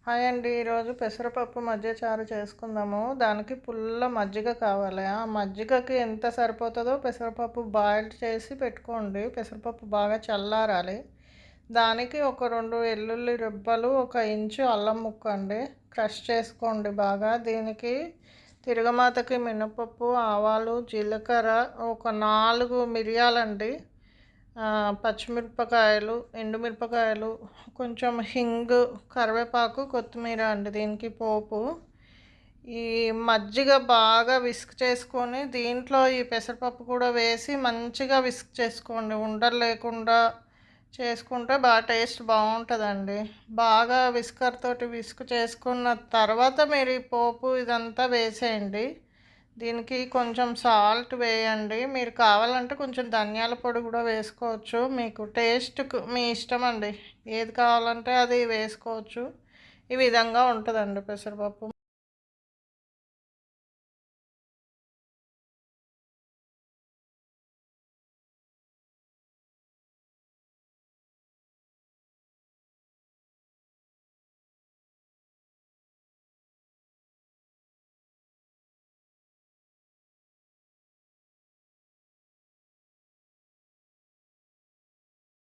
Hi అండి. ఈరోజు పెసరపప్పు మజ్జిగ చారు చేసుకుందాము. దానికి పుల్ల మజ్జిగ కావాలి. ఆ మజ్జిగకి ఎంత సరిపోతుందో పెసరపప్పు బాయిల్ చేసి పెట్టుకోండి. పెసరపప్పు బాగా చల్లారాలి. దానికి ఒక 2 వెల్లుల్లి రెబ్బలు, 1 ఇంచు అల్లం ముక్క అండి క్రష్ చేసుకోండి బాగా. దీనికి తిరగమాతకి మినపప్పు, ఆవాలు, జీలకర్ర, ఒక 4 మిరియాలండి, పచ్చిమిరపకాయలు, ఎండుమిరపకాయలు, కొంచెం హింగు, కరివేపాకు, కొత్తిమీర అండి దీనికి పోపు. ఈ మజ్జిగ బాగా విస్క్ చేసుకొని దీంట్లో ఈ పెసరపప్పు కూడా వేసి మంచిగా విస్క్ చేసుకోండి. ఉండలు లేకుండా చేసుకుంటే బాగా టేస్ట్ బాగుంటుందండి. బాగా విస్కర్ తోటి విస్క్ చేసుకున్న తర్వాత మీరు ఈ పోపు ఇదంతా వేసేయండి. దీనికి కొంచెం సాల్ట్ వేయండి. మీరు కావాలంటే కొంచెం ధనియాల పొడి కూడా వేసుకోవచ్చు. మీకు టేస్ట్కు మీ ఇష్టం అండి, ఏది కావాలంటే అది వేసుకోవచ్చు. ఈ విధంగా ఉంటుందండి పెసరపప్పు.